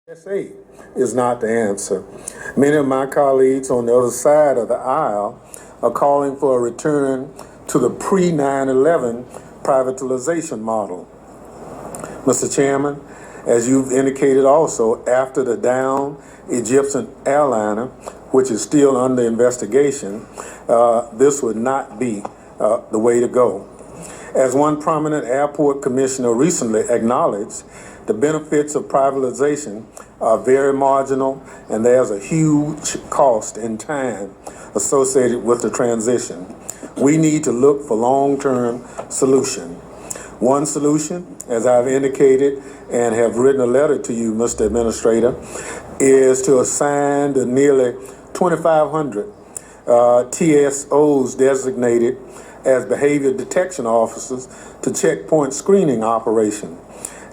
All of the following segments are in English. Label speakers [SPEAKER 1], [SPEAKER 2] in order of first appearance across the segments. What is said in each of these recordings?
[SPEAKER 1] TSA is not the answer. Many of my colleagues on the other side of the aisle are calling for a return to the pre-9/11 privatization model. Mr. Chairman, as you've indicated also, after the downed Egyptian airliner, which is still under investigation, this would not be the way to go. As one prominent airport commissioner recently acknowledged, the benefits of privatization are very marginal, and there's a huge cost in time associated with the transition. We need to look for long-term solution. One solution, as I've indicated and have written a letter to you, Mr. Administrator, is to assign the nearly 2,500 TSOs designated as behavior detection officers to checkpoint screening operation.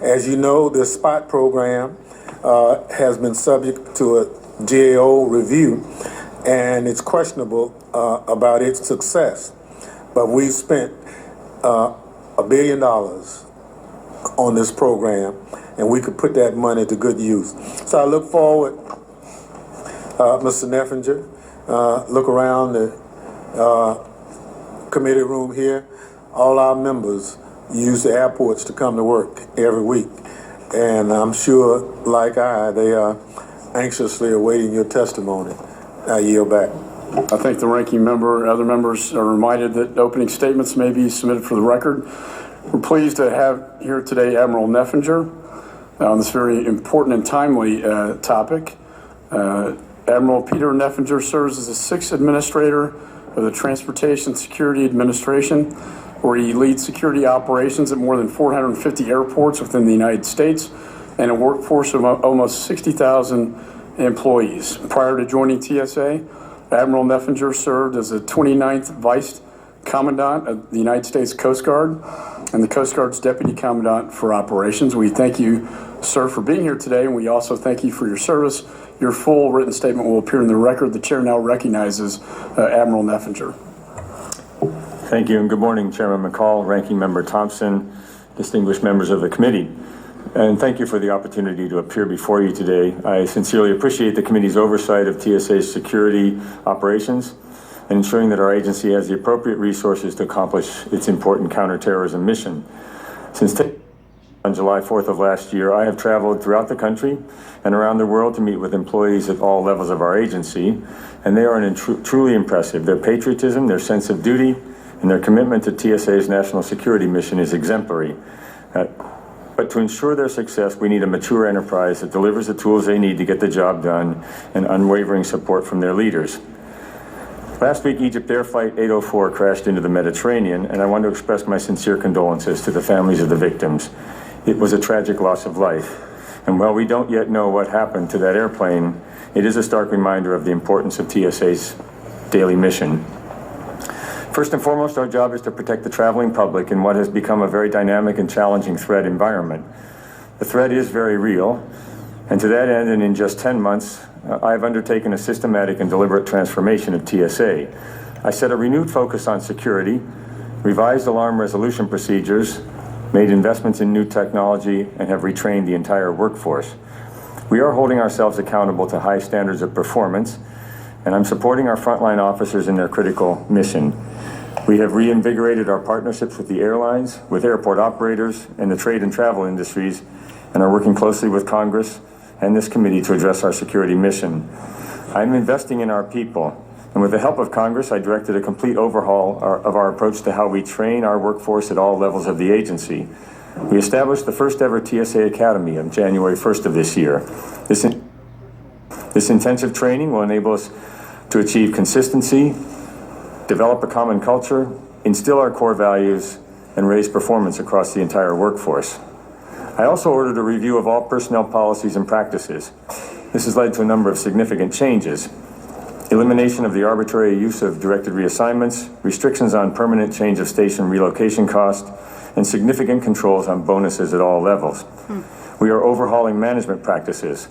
[SPEAKER 1] As you know, this SPOT program has been subject to a GAO review, and it's questionable about its success. But we've spent $1 billion on this program, and we could put that money to good use. So I look forward, Mr. Neffinger, look around the committee room here. All our members use the airports to come to work every week, and I'm sure, like they are anxiously awaiting your testimony. I yield back.
[SPEAKER 2] I thank the ranking member. Other members are reminded that opening statements may be submitted for the record. We're pleased to have here today Admiral Neffinger on this very important and timely topic. Admiral Peter Neffinger serves as the 6th Administrator of the Transportation Security Administration, where he leads security operations at more than 450 airports within the United States and a workforce of almost 60,000 employees. Prior to joining TSA, Admiral Neffinger served as the 29th Vice Commandant of the United States Coast Guard and the Coast Guard's Deputy Commandant for Operations. We thank you, sir, for being here today, and we also thank you for your service. Your full written statement will appear in the record. The chair now recognizes Admiral Neffinger.
[SPEAKER 3] Thank you, and good morning, Chairman McCall, Ranking Member Thompson, distinguished members of the committee. And thank you for the opportunity to appear before you today. I sincerely appreciate the committee's oversight of TSA's security operations and ensuring that our agency has the appropriate resources to accomplish its important counterterrorism mission. Since on July 4th of last year, I have traveled throughout the country and around the world to meet with employees at all levels of our agency, and they are truly impressive. Their patriotism, their sense of duty, and their commitment to TSA's national security mission is exemplary. But to ensure their success, we need a mature enterprise that delivers the tools they need to get the job done and unwavering support from their leaders. Last week, Egypt Air Flight 804 crashed into the Mediterranean, and I want to express my sincere condolences to the families of the victims. It was a tragic loss of life. And while we don't yet know what happened to that airplane, it is a stark reminder of the importance of TSA's daily mission. First and foremost, our job is to protect the traveling public in what has become a very dynamic and challenging threat environment. The threat is very real, and to that end, and in just 10 months, I have undertaken a systematic and deliberate transformation of TSA. I set a renewed focus on security, revised alarm resolution procedures, made investments in new technology, and have retrained the entire workforce. We are holding ourselves accountable to high standards of performance, and I'm supporting our frontline officers in their critical mission. We have reinvigorated our partnerships with the airlines, with airport operators, and the trade and travel industries, and are working closely with Congress and this committee to address our security mission. I'm investing in our people, and with the help of Congress, I directed a complete overhaul of our approach to how we train our workforce at all levels of the agency. We established the first ever TSA Academy on January 1st of this year. This intensive training will enable us to achieve consistency, develop a common culture, instill our core values, and raise performance across the entire workforce. I also ordered a review of all personnel policies and practices. This has led to a number of significant changes. Elimination of the arbitrary use of directed reassignments, restrictions on permanent change of station relocation cost, and significant controls on bonuses at all levels. We are overhauling management practices,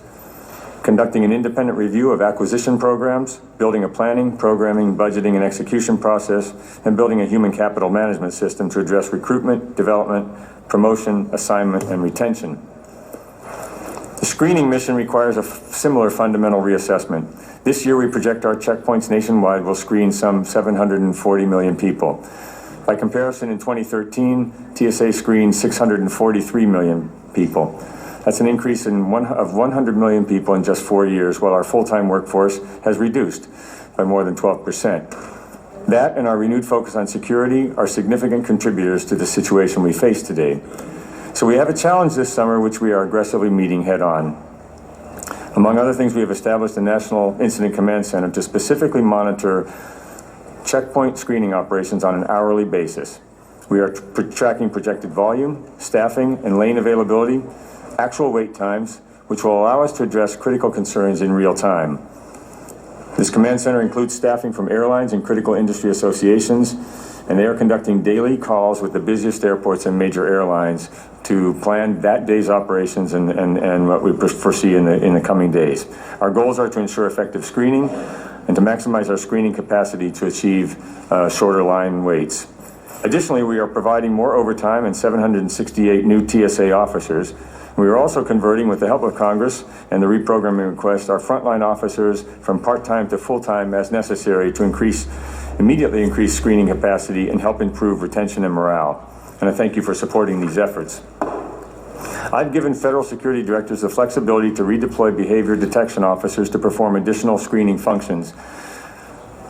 [SPEAKER 3] conducting an independent review of acquisition programs, building a planning, programming, budgeting, and execution process, and building a human capital management system to address recruitment, development, promotion, assignment, and retention. The screening mission requires a similar fundamental reassessment. This year, we project our checkpoints nationwide will screen some 740 million people. By comparison, in 2013, TSA screened 643 million people. That's an increase of 100 million people in just 4 years, while our full-time workforce has reduced by more than 12%. That and our renewed focus on security are significant contributors to the situation we face today. So we have a challenge this summer which we are aggressively meeting head-on. Among other things, we have established a National Incident Command Center to specifically monitor checkpoint screening operations on an hourly basis. We are tracking projected volume, staffing, and lane availability, actual wait times, which will allow us to address critical concerns in real time. This command center includes staffing from airlines and critical industry associations, and they are conducting daily calls with the busiest airports and major airlines to plan that day's operations and what we foresee in the coming days. Our goals are to ensure effective screening and to maximize our screening capacity to achieve shorter line waits. Additionally, we are providing more overtime and 768 new TSA officers. We are also converting, with the help of Congress and the reprogramming request, our frontline officers from part-time to full-time as necessary to immediately increase screening capacity and help improve retention and morale. And I thank you for supporting these efforts. I've given federal security directors the flexibility to redeploy behavior detection officers to perform additional screening functions.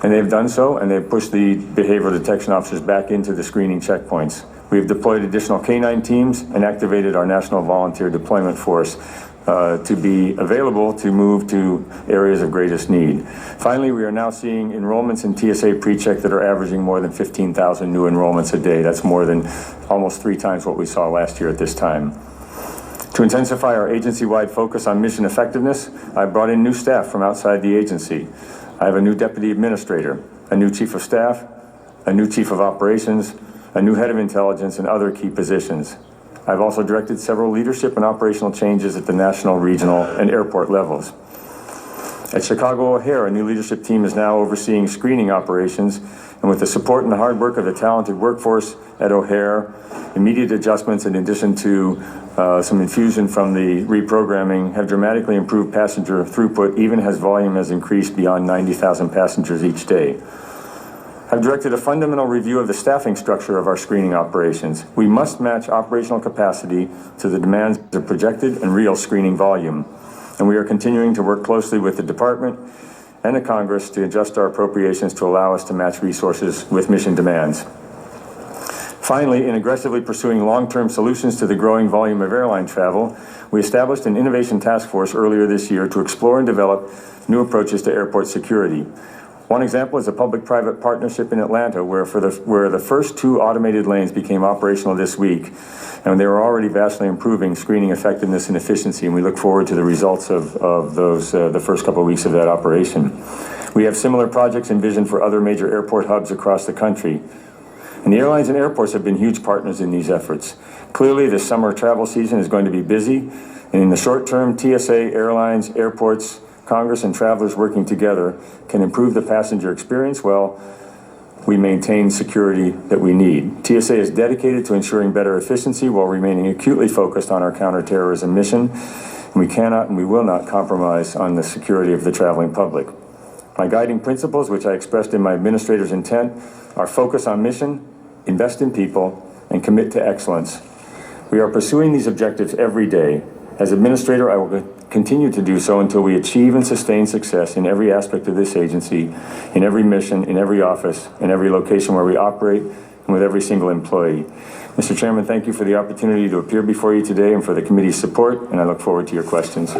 [SPEAKER 3] And they've done so, and they've pushed the behavioral detection officers back into the screening checkpoints. We've deployed additional K-9 teams and activated our National Volunteer Deployment Force to be available to move to areas of greatest need. Finally, we are now seeing enrollments in TSA PreCheck that are averaging more than 15,000 new enrollments a day. That's more than almost 3 times what we saw last year at this time. To intensify our agency-wide focus on mission effectiveness, I've brought in new staff from outside the agency. I have a new deputy administrator, a new chief of staff, a new chief of operations, a new head of intelligence, and other key positions. I've also directed several leadership and operational changes at the national, regional, and airport levels. At Chicago O'Hare, a new leadership team is now overseeing screening operations, and with the support and the hard work of a talented workforce at O'Hare, immediate adjustments in addition to some infusion from the reprogramming have dramatically improved passenger throughput, even as volume has increased beyond 90,000 passengers each day. I've directed a fundamental review of the staffing structure of our screening operations. We must match operational capacity to the demands of projected and real screening volume. And we are continuing to work closely with the department and the Congress to adjust our appropriations to allow us to match resources with mission demands. Finally, in aggressively pursuing long-term solutions to the growing volume of airline travel, we established an innovation task force earlier this year to explore and develop new approaches to airport security. One example is a public-private partnership in Atlanta where the first 2 automated lanes became operational this week, and they are already vastly improving screening effectiveness and efficiency, and we look forward to the results of those the first couple of weeks of that operation. We have similar projects envisioned for other major airport hubs across the country. And the airlines and airports have been huge partners in these efforts. Clearly, this summer travel season is going to be busy, and in the short term, TSA, airlines, airports, Congress, and travelers working together can improve the passenger experience while we maintain security that we need. TSA is dedicated to ensuring better efficiency while remaining acutely focused on our counterterrorism mission. And we cannot and we will not compromise on the security of the traveling public. My guiding principles, which I expressed in my administrator's intent, are focus on mission, invest in people, and commit to excellence. We are pursuing these objectives every day. As administrator, I will continue to do so until we achieve and sustain success in every aspect of this agency, in every mission, in every office, in every location where we operate, and with every single employee. Mr. Chairman, thank you for the opportunity to appear before you today and for the committee's support, and I look forward to your questions.